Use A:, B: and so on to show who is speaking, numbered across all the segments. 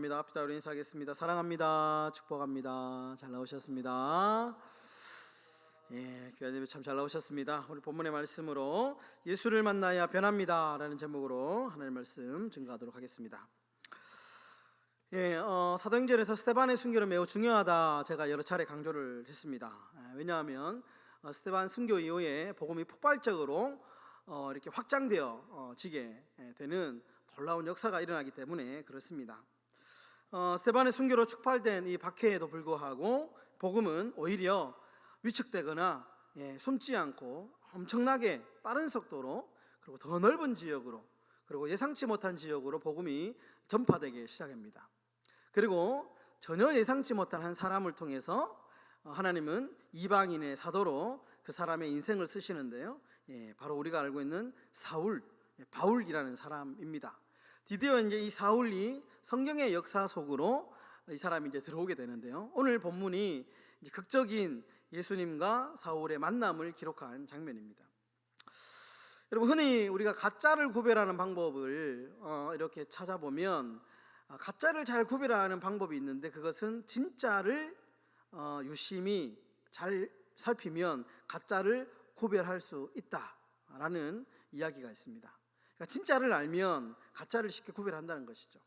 A: 감사합니다. 앞뒤로 인사하겠습니다. 사랑합니다. 축복합니다. 잘 나오셨습니다. 교회님 참 잘 나오셨습니다. 우리 본문의 말씀으로 예수를 만나야 변합니다 라는 제목으로 하나님의 말씀 증거하도록 하겠습니다. 사도행전에서 스데반의 순교는 매우 중요하다 제가 여러 차례 강조를 했습니다. 왜냐하면 스데반 순교 이후에 복음이 폭발적으로 이렇게 확장되어 지게 되는 놀라운 역사가 일어나기 때문에 그렇습니다. 스데반의 순교로 축발된 이 박해에도 불구하고 복음은 오히려 위축되거나 숨지 않고 엄청나게 빠른 속도로, 그리고 더 넓은 지역으로, 그리고 예상치 못한 지역으로 복음이 전파되기 시작합니다. 그리고 전혀 예상치 못한 한 사람을 통해서 하나님은 이방인의 사도로 그 사람의 인생을 쓰시는데요, 바로 우리가 알고 있는 바울이라는 사람입니다. 드디어 이제 이 사울이 성경의 역사 속으로 이 사람이 이제 들어오게 되는데요, 오늘 본문이 이제 극적인 예수님과 사울의 만남을 기록한 장면입니다. 여러분, 흔히 우리가 가짜를 구별하는 방법을 이렇게 찾아보면 가짜를 잘 구별하는 방법이 있는데, 그것은 진짜를 유심히 잘 살피면 가짜를 구별할 수 있다라는 이야기가 있습니다. 그러니까 진짜를 알면 가짜를 쉽게 구별한다는 것이죠.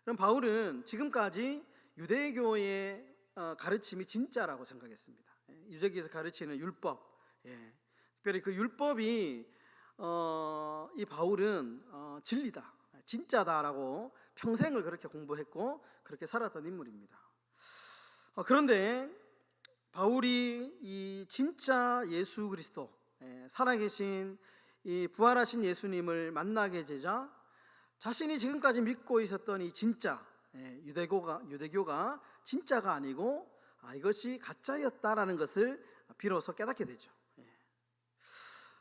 A: 그럼 바울은 지금까지 유대교의 가르침이 진짜라고 생각했습니다. 유대교에서 가르치는 율법, 특별히 그 율법이 이 바울은 진리다, 진짜다라고 평생을 그렇게 공부했고 그렇게 살았던 인물입니다. 그런데 바울이 이 진짜 예수 그리스도, 살아계신 이 부활하신 예수님을 만나게 되자 자신이 지금까지 믿고 있었던 이 진짜 유대교가 진짜가 아니고 이것이 가짜였다라는 것을 비로소 깨닫게 되죠.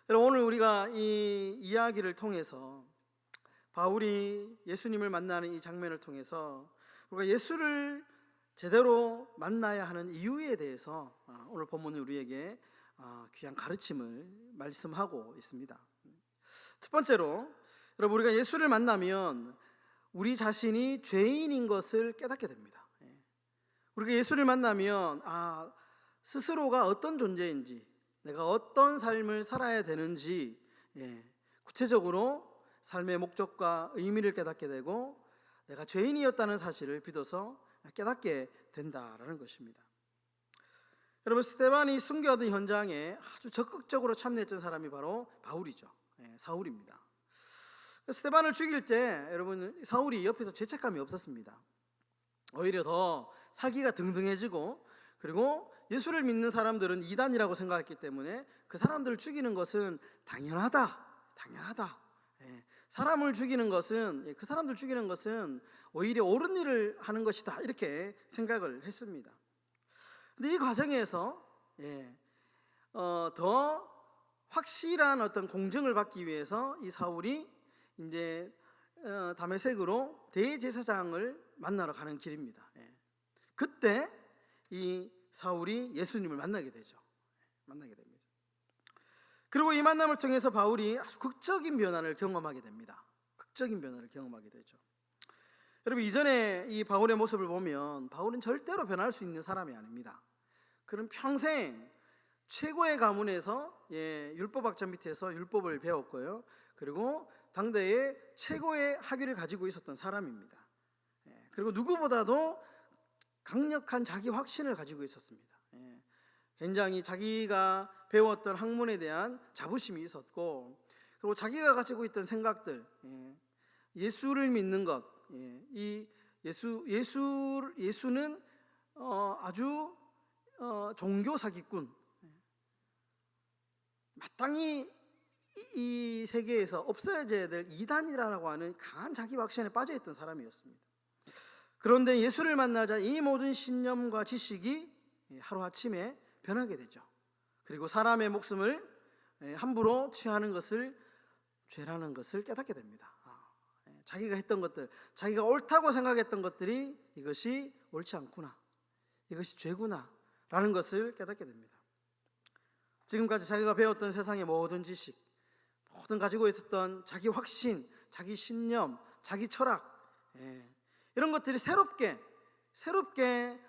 A: 여러분, 오늘 우리가 이 이야기를 통해서 바울이 예수님을 만나는 이 장면을 통해서 우리가 예수를 제대로 만나야 하는 이유에 대해서 오늘 본문은 우리에게 귀한 가르침을 말씀하고 있습니다. 첫 번째로, 여러분, 우리가 예수를 만나면 우리 자신이 죄인인 것을 깨닫게 됩니다. 우리가 예수를 만나면 스스로가 어떤 존재인지, 내가 어떤 삶을 살아야 되는지, 구체적으로 삶의 목적과 의미를 깨닫게 되고 내가 죄인이었다는 사실을 비로소 깨닫게 된다라는 것입니다. 여러분, 스데반이 순교하던 현장에 아주 적극적으로 참여했던 사람이 바로 바울이죠. 사울입니다. 스데반을 죽일 때 여러분, 사울이 옆에서 죄책감이 없었습니다. 오히려 더 살기가 등등해지고, 그리고 예수를 믿는 사람들은 이단이라고 생각했기 때문에 그 사람들을 죽이는 것은 당연하다. 사람을 죽이는 것은, 그 사람들 죽이는 것은 오히려 옳은 일을 하는 것이다, 이렇게 생각을 했습니다. 근데 이 과정에서 더 확실한 어떤 공정을 받기 위해서 이 사울이 이제 다메섹으로 대제사장을 만나러 가는 길입니다. 그때 이 사울이 예수님을 만나게 되죠. 만나게 됩니다. 그리고 이 만남을 통해서 바울이 아주 극적인 변화를 경험하게 됩니다. 극적인 변화를 경험하게 되죠. 여러분, 이전에 이 바울의 모습을 보면 바울은 절대로 변할 수 있는 사람이 아닙니다. 그는 평생 최고의 가문에서 율법학자 밑에서 율법을 배웠고요, 그리고 당대의 최고의 학위를 가지고 있었던 사람입니다. 그리고 누구보다도 강력한 자기 확신을 가지고 있었습니다. 굉장히 자기가 배웠던 학문에 대한 자부심이 있었고, 그리고 자기가 가지고 있던 생각들, 예수를 믿는 것, 이 예수는 아주 종교 사기꾼, 마땅히 이 세계에서 없어져야 될 이단이라고 하는 강한 자기 확신에 빠져있던 사람이었습니다. 그런데 예수를 만나자 이 모든 신념과 지식이 하루아침에 변하게 되죠. 그리고 사람의 목숨을 함부로 취하는 것을 죄라는 것을 깨닫게 됩니다. 자기가 했던 것들, 자기가 옳다고 생각했던 것들이 이것이 옳지 않구나, 이것이 죄구나 라는 것을 깨닫게 됩니다. 지금까지 자기가 배웠던 세상의 모든 지식, 모든 가지고 있었던 자기 확신, 자기 신념, 자기 철학, 이런 것들이 새롭게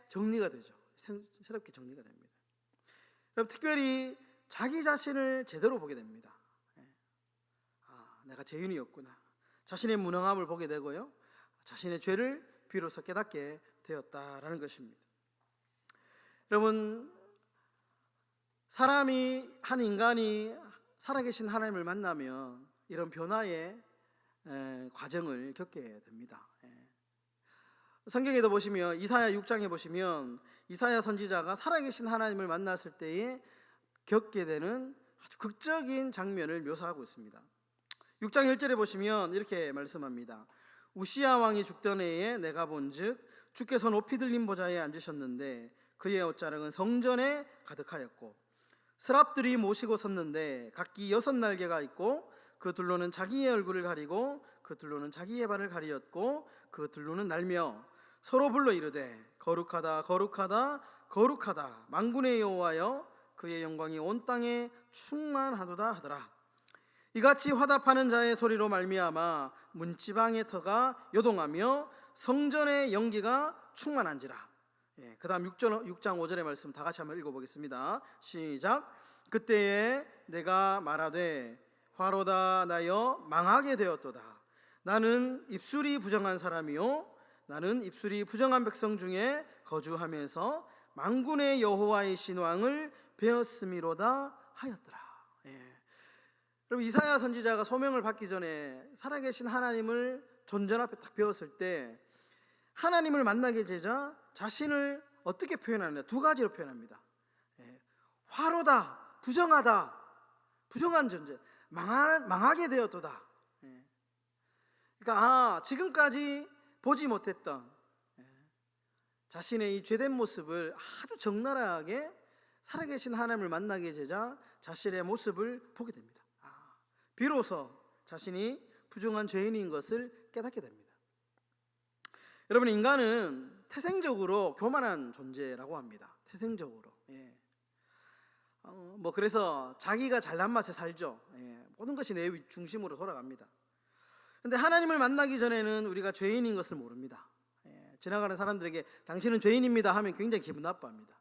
A: 정리가 되죠. 새롭게 정리가 됩니다. 여러분, 특별히 자기 자신을 제대로 보게 됩니다. 내가 죄인이었구나. 자신의 무능함을 보게 되고요, 자신의 죄를 비로소 깨닫게 되었다라는 것입니다. 여러분, 한 인간이 살아계신 하나님을 만나면 이런 변화의 과정을 겪게 됩니다. 성경에도 보시면, 이사야 6장에 보시면 이사야 선지자가 살아계신 하나님을 만났을 때에 겪게 되는 아주 극적인 장면을 묘사하고 있습니다. 6장 1절에 보시면 이렇게 말씀합니다. 우시야 왕이 죽던 해에 내가 본즉 주께서 높이 들린 보좌에 앉으셨는데 그의 옷자락은 성전에 가득하였고 스랍들이 모시고 섰는데 각기 6날개가 있고 그 둘로는 자기의 얼굴을 가리고 그 둘로는 자기의 발을 가리었고 그 둘로는 날며 서로 불러 이르되 거룩하다 거룩하다 거룩하다 만군의 여호와여 그의 영광이 온 땅에 충만하도다 하더라. 이같이 화답하는 자의 소리로 말미암아 문지방의 터가 요동하며 성전의 연기가 충만한지라. 그 다음 6장 5절의 말씀 다 같이 한번 읽어보겠습니다. 시작. 그때에 내가 말하되 화로다 나여 망하게 되었도다. 나는 입술이 부정한 사람이요 나는 입술이 부정한 백성 중에 거주하면서 만군의 여호와의 신왕을 배웠음이로다 하였더라. 여러분, 이사야 선지자가 소명을 받기 전에 살아계신 하나님을 존전 앞에 딱 배웠을 때 하나님을 만나게 되자 자신을 어떻게 표현하느냐, 두 가지로 표현합니다. 화로다, 부정하다, 부정한 존재, 망하게 되었도다. 그러니까 지금까지 보지 못했던 자신의 이 죄된 모습을 아주 적나라하게 살아계신 하나님을 만나게 되자 자신의 모습을 보게 됩니다. 비로소 자신이 부정한 죄인인 것을 깨닫게 됩니다. 여러분, 인간은 태생적으로 교만한 존재라고 합니다. 태생적으로. 그래서 자기가 잘난 맛에 살죠. 모든 것이 내 중심으로 돌아갑니다. 근데 하나님을 만나기 전에는 우리가 죄인인 것을 모릅니다. 지나가는 사람들에게 당신은 죄인입니다 하면 굉장히 기분 나빠합니다.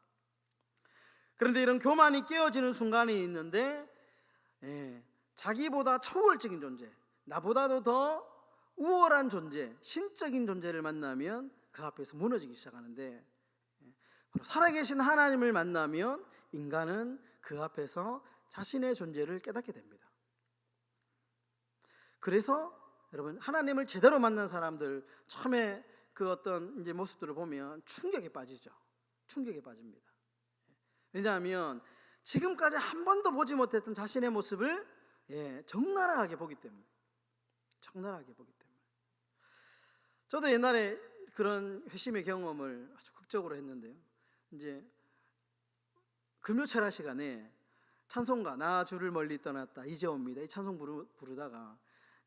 A: 그런데 이런 교만이 깨어지는 순간이 있는데 자기보다 초월적인 존재, 나보다도 더 우월한 존재, 신적인 존재를 만나면 그 앞에서 무너지기 시작하는데, 바로 살아계신 하나님을 만나면 인간은 그 앞에서 자신의 존재를 깨닫게 됩니다. 그래서 여러분, 하나님을 제대로 만난 사람들 처음에 그 어떤 이제 모습들을 보면 충격에 빠지죠. 충격에 빠집니다. 왜냐하면 지금까지 한 번도 보지 못했던 자신의 모습을 적나라하게 보기 때문에. 적나라하게 보기 때문에. 저도 옛날에 그런 회심의 경험을 아주 극적으로 했는데요. 이제 금요철야 시간에 찬송가 나 주를 멀리 떠났다 이제 옵니다 이 찬송 부르다가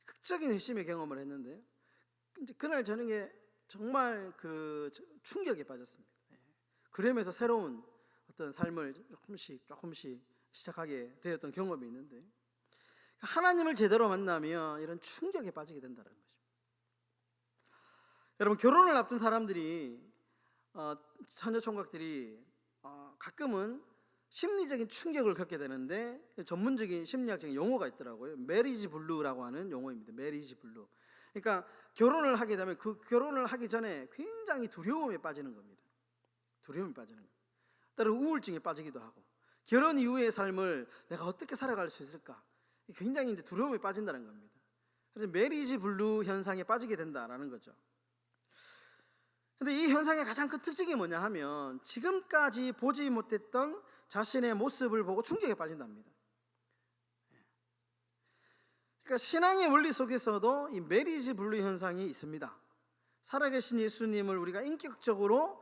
A: 극적인 회심의 경험을 했는데, 이제 그날 저녁에 정말 그 충격에 빠졌습니다. 그러면서 새로운 어떤 삶을 조금씩 시작하게 되었던 경험이 있는데, 하나님을 제대로 만나면 이런 충격에 빠지게 된다는 거죠. 여러분, 결혼을 앞둔 사람들이 처녀 총각들이 가끔은 심리적인 충격을 겪게 되는데, 전문적인 심리학적인 용어가 있더라고요. 메리지 블루라고 하는 용어입니다. 메리지 블루. 그러니까 결혼을 하게 되면 그 결혼을 하기 전에 굉장히 두려움에 빠지는 겁니다. 두려움에 빠지는 거예요. 때로 우울증에 빠지기도 하고, 결혼 이후의 삶을 내가 어떻게 살아갈 수 있을까, 굉장히 이제 두려움에 빠진다는 겁니다. 그래서 메리지 블루 현상에 빠지게 된다라는 거죠. 근데 이 현상의 가장 큰 특징이 뭐냐 하면, 지금까지 보지 못했던 자신의 모습을 보고 충격에 빠진답니다. 그러니까 신앙의 원리 속에서도 이 메리지 블루 현상이 있습니다. 살아계신 예수님을 우리가 인격적으로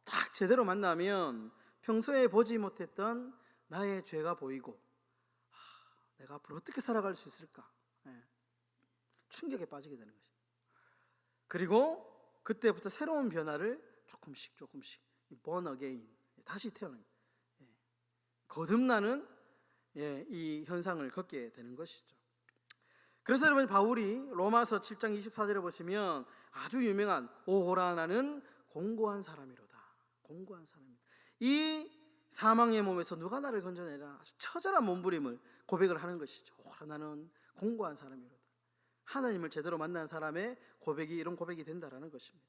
A: 딱 제대로 만나면 평소에 보지 못했던 나의 죄가 보이고, 내가 앞으로 어떻게 살아갈 수 있을까, 충격에 빠지게 되는 거죠. 그리고 그때부터 새로운 변화를 조금씩 born again, 다시 태어나는, 거듭나는 이 현상을 겪게 되는 것이죠. 그래서 여러분, 바울이 로마서 7장 24절에 보시면 아주 유명한 오호라 나는 공고한 사람이로다. 공고한 사람이다. 이 사망의 몸에서 누가 나를 건져내라. 아주 처절한 몸부림을 고백을 하는 것이죠. 오호라 나는 공고한 사람이로다. 하나님을 제대로 만난 사람의 고백이 이런 고백이 된다라는 것입니다.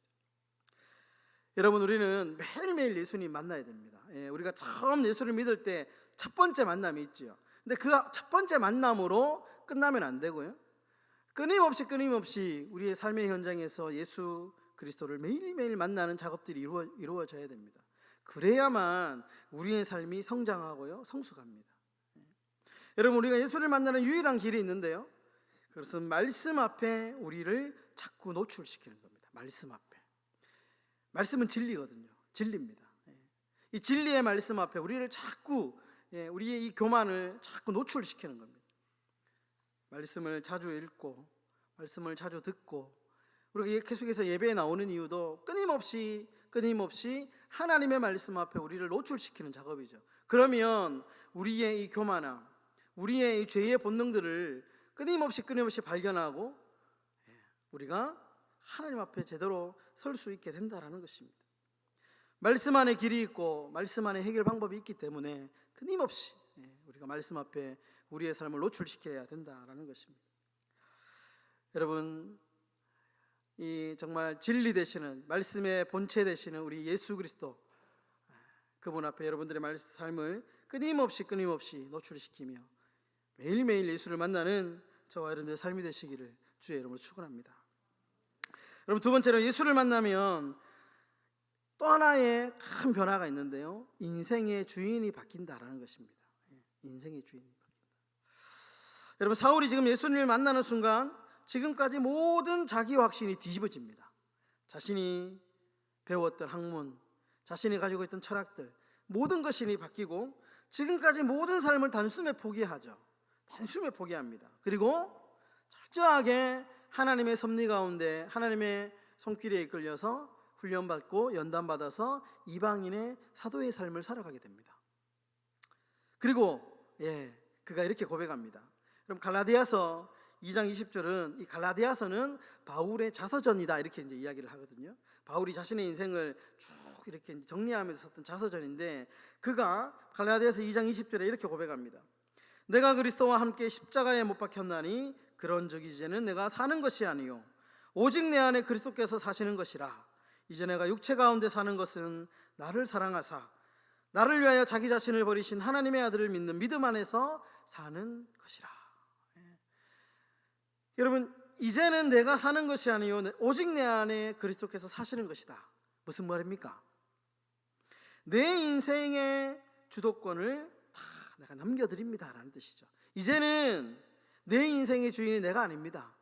A: 여러분, 우리는 매일매일 예수님 만나야 됩니다. 우리가 처음 예수를 믿을 때 첫 번째 만남이 있죠. 근데 그 첫 번째 만남으로 끝나면 안 되고요, 끊임없이 우리의 삶의 현장에서 예수 그리스도를 매일매일 만나는 작업들이 이루어져야 됩니다. 그래야만 우리의 삶이 성장하고요, 성숙합니다. 여러분, 우리가 예수를 만나는 유일한 길이 있는데요, 그것은 말씀 앞에 우리를 자꾸 노출시키는 겁니다. 말씀 앞에. 말씀은 진리거든요. 진리입니다. 이 진리의 말씀 앞에 우리를 자꾸, 우리의 이 교만을 자꾸 노출시키는 겁니다. 말씀을 자주 읽고 말씀을 자주 듣고, 우리가 계속해서 예배에 나오는 이유도 끊임없이 하나님의 말씀 앞에 우리를 노출시키는 작업이죠. 그러면 우리의 이 교만함, 우리의 이 죄의 본능들을 끊임없이 발견하고 우리가 하나님 앞에 제대로 설 수 있게 된다라는 것입니다. 말씀 안에 길이 있고 말씀 안에 해결 방법이 있기 때문에 끊임없이 우리가 말씀 앞에 우리의 삶을 노출시켜야 된다라는 것입니다. 여러분, 이 정말 진리 되시는, 말씀의 본체 되시는 우리 예수 그리스도, 그분 앞에 여러분들의 삶을 끊임없이 노출시키며 매일매일 예수를 만나는 저와 여러분들의 삶이 되시기를 주의 이름으로 축원합니다. 여러분, 두 번째로 예수를 만나면 또 하나의 큰 변화가 있는데요, 인생의 주인이 바뀐다라는 것입니다. 인생의 주인이 바뀐다. 여러분, 사울이 지금 예수님을 만나는 순간 지금까지 모든 자기 확신이 뒤집어집니다. 자신이 배웠던 학문, 자신이 가지고 있던 철학들, 모든 것이 바뀌고 지금까지 모든 삶을 단숨에 포기하죠. 단숨에 포기합니다. 그리고 철저하게 하나님의 섭리 가운데 하나님의 손길에 이끌려서 훈련받고 연단받아서 이방인의 사도의 삶을 살아가게 됩니다. 그리고 그가 이렇게 고백합니다. 그럼 갈라디아서 2장 20절은, 이 갈라디아서는 바울의 자서전이다 이렇게 이제 이야기를 하거든요. 바울이 자신의 인생을 쭉 이렇게 정리하면서 썼던 자서전인데, 그가 갈라디아서 2장 20절에 이렇게 고백합니다. 내가 그리스도와 함께 십자가에 못 박혔나니 그런즉 이제는 내가 사는 것이 아니요 오직 내 안에 그리스도께서 사시는 것이라. 이제 내가 육체 가운데 사는 것은 나를 사랑하사 나를 위하여 자기 자신을 버리신 하나님의 아들을 믿는 믿음 안에서 사는 것이라. 여러분, 이제는 내가 사는 것이 아니요 오직 내 안에 그리스도께서 사시는 것이다. 무슨 말입니까? 내 인생의 주도권을 다 내가 남겨드립니다 라는 뜻이죠. 이제는 내 인생의 주인이 내가 아닙니다.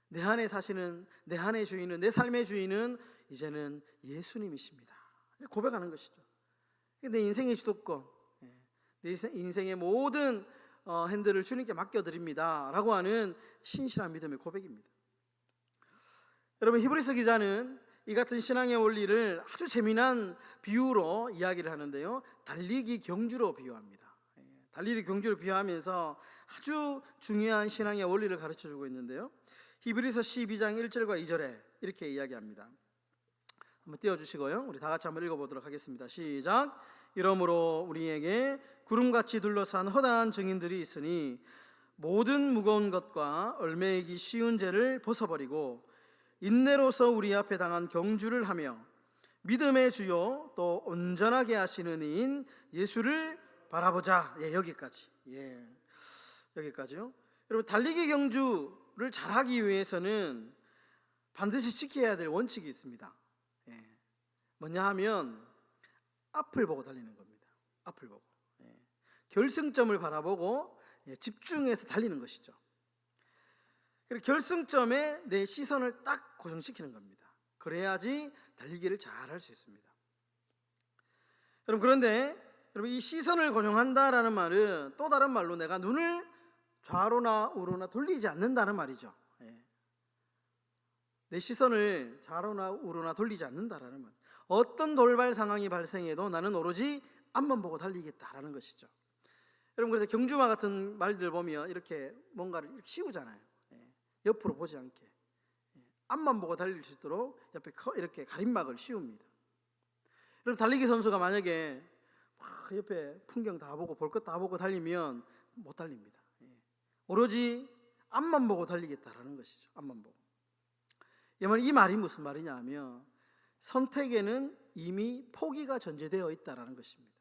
A: 내 안에 사시는, 내 안의 주인은, 내 삶의 주인은 이제는 예수님이십니다. 고백하는 것이죠. 내 인생의 주도권, 내 인생의 모든 핸들을 주님께 맡겨드립니다 라고 하는 신실한 믿음의 고백입니다. 여러분, 히브리서 기자는 이 같은 신앙의 원리를 아주 재미난 비유로 이야기를 하는데요, 달리기 경주로 비유합니다. 달리기 경주로 비유하면서 아주 중요한 신앙의 원리를 가르쳐주고 있는데요, 히브리서 12장 1절과 2절에 이렇게 이야기합니다. 한번 띄워주시고요, 우리 다 같이 한번 읽어보도록 하겠습니다. 시작. 이러므로 우리에게 구름같이 둘러싼 허다한 증인들이 있으니 모든 무거운 것과 얼매이기 쉬운 죄를 벗어버리고 인내로서 우리 앞에 당한 경주를 하며 믿음의 주요 또 온전하게 하시는 이인 예수를 바라보자. 여기까지요. 여러분, 달리기 경주를 잘하기 위해서는 반드시 지켜야 될 원칙이 있습니다. 뭐냐 하면 앞을 보고 달리는 겁니다. 앞을 보고 결승점을 바라보고 집중해서 달리는 것이죠. 그리고 결승점에 내 시선을 딱 고정시키는 겁니다. 그래야지 달리기를 잘 할 수 있습니다. 그런데 여러분, 이 시선을 고정한다라는 말은 또 다른 말로 내가 눈을 좌로나 우로나 돌리지 않는다는 말이죠. 내 시선을 좌로나 우로나 돌리지 않는다라는 말. 어떤 돌발 상황이 발생해도 나는 오로지 앞만 보고 달리겠다라는 것이죠. 여러분, 그래서 경주마 같은 말들 보면 이렇게 뭔가를 이렇게 씌우잖아요. 옆으로 보지 않게 앞만 보고 달릴 수 있도록 옆에 이렇게 가림막을 씌웁니다. 여러분, 달리기 선수가 만약에 막 옆에 풍경 다 보고 볼 것 다 보고 달리면 못 달립니다. 오로지 앞만 보고 달리겠다라는 것이죠. 앞만 보고. 이 말이 무슨 말이냐 하면 선택에는 이미 포기가 전제되어 있다라는 것입니다.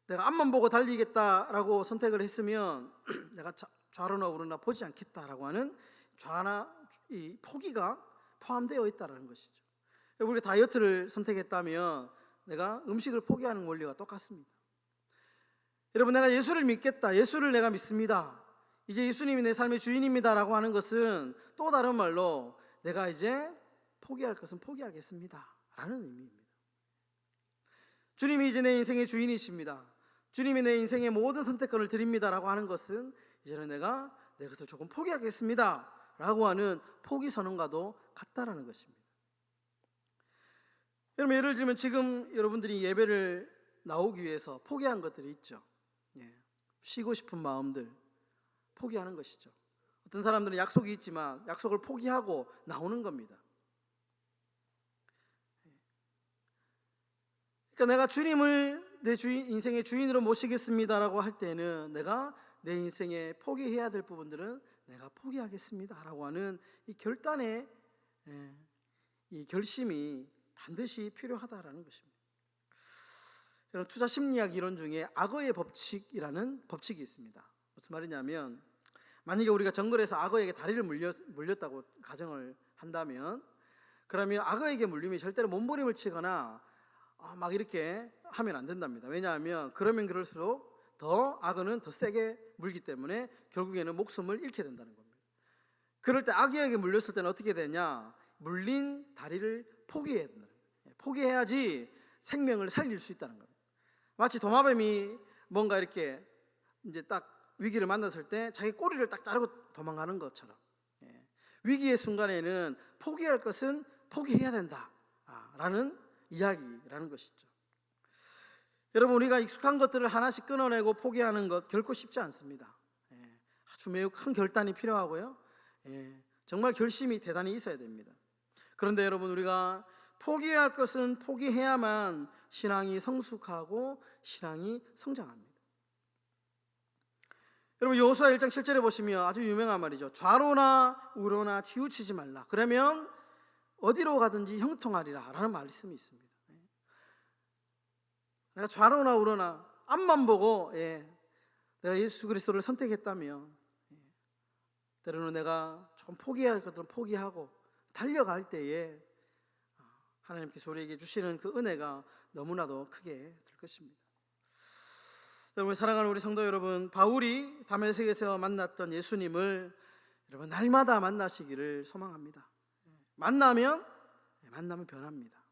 A: 내가 앞만 보고 달리겠다라고 선택을 했으면 내가 좌로나 우로나 보지 않겠다라고 하는 좌나 이 포기가 포함되어 있다라는 것이죠. 우리가 다이어트를 선택했다면 내가 음식을 포기하는 원리가 똑같습니다. 여러분, 내가 예수를 믿겠다, 예수를 내가 믿습니다, 이제 예수님이 내 삶의 주인입니다라고 하는 것은 또 다른 말로 내가 이제 포기할 것은 포기하겠습니다 라는 의미입니다. 주님이 이제 내 인생의 주인이십니다, 주님이 내 인생의 모든 선택권을 드립니다라고 하는 것은 이제는 내가 내 것을 조금 포기하겠습니다 라고 하는 포기 선언과도 같다라는 것입니다. 여러분, 예를 들면 지금 여러분들이 예배를 나오기 위해서 포기한 것들이 있죠. 쉬고 싶은 마음들 포기하는 것이죠. 어떤 사람들은 약속이 있지만 약속을 포기하고 나오는 겁니다. 그러니까 내가 주님을 내 인생의 주인으로 모시겠습니다라고 할 때는 내가 내 인생에 포기해야 될 부분들은 내가 포기하겠습니다라고 하는 이 결단의 이 결심이 반드시 필요하다라는 것입니다. 여러분, 투자 심리학 이론 중에 악어의 법칙이라는 법칙이 있습니다. 무슨 말이냐면 만약에 우리가 정글에서 악어에게 다리를 물렸다고 가정을 한다면, 그러면 악어에게 물리면 절대로 몸부림을 치거나 막 이렇게 하면 안 된답니다. 왜냐하면 그러면 그럴수록 더 악어는 더 세게 물기 때문에 결국에는 목숨을 잃게 된다는 겁니다. 그럴 때 악어에게 물렸을 때는 어떻게 되냐, 물린 다리를 포기해야 된다는 거예요. 포기해야지 생명을 살릴 수 있다는 겁니다. 마치 도마뱀이 뭔가 이렇게 이제 딱 위기를 만났을 때 자기 꼬리를 딱 자르고 도망가는 것처럼 위기의 순간에는 포기할 것은 포기해야 된다라는 이야기라는 것이죠. 여러분, 우리가 익숙한 것들을 하나씩 끊어내고 포기하는 것 결코 쉽지 않습니다. 아주 매우 큰 결단이 필요하고요. 정말 결심이 대단히 있어야 됩니다. 그런데 여러분, 우리가 포기해야 할 것은 포기해야만 신앙이 성숙하고 신앙이 성장합니다. 여러분, 여호수아 1장 7절에 보시면 아주 유명한 말이죠. 좌로나 우로나 치우치지 말라, 그러면 어디로 가든지 형통하리라 라는 말씀이 있습니다. 내가 좌로나 우로나 앞만 보고 내가 예수 그리스도를 선택했다면 때로는 내가 조금 포기해야 할 것들은 포기하고 달려갈 때에 하나님께서 우리에게 주시는 그 은혜가 너무나도 크게 될 것입니다. 여러분, 사랑하는 우리 성도 여러분, 바울이 다메섹에서 만났던 예수님을 여러분 날마다 만나시기를 소망합니다. 만나면 변합니다.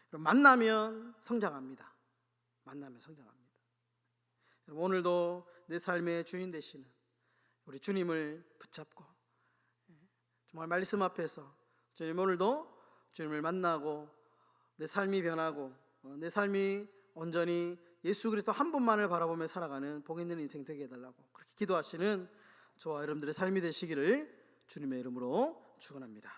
A: 만나면 성장합니다. 여러분, 오늘도 내 삶의 주인 되시는 우리 주님을 붙잡고 정말 말씀 앞에서 주님, 오늘도 주님을 만나고 내 삶이 변하고 내 삶이 온전히 예수 그리스도 한 분만을 바라보며 살아가는 복 있는 인생 되게 해달라고 그렇게 기도하시는 저와 여러분들의 삶이 되시기를 주님의 이름으로 축원합니다.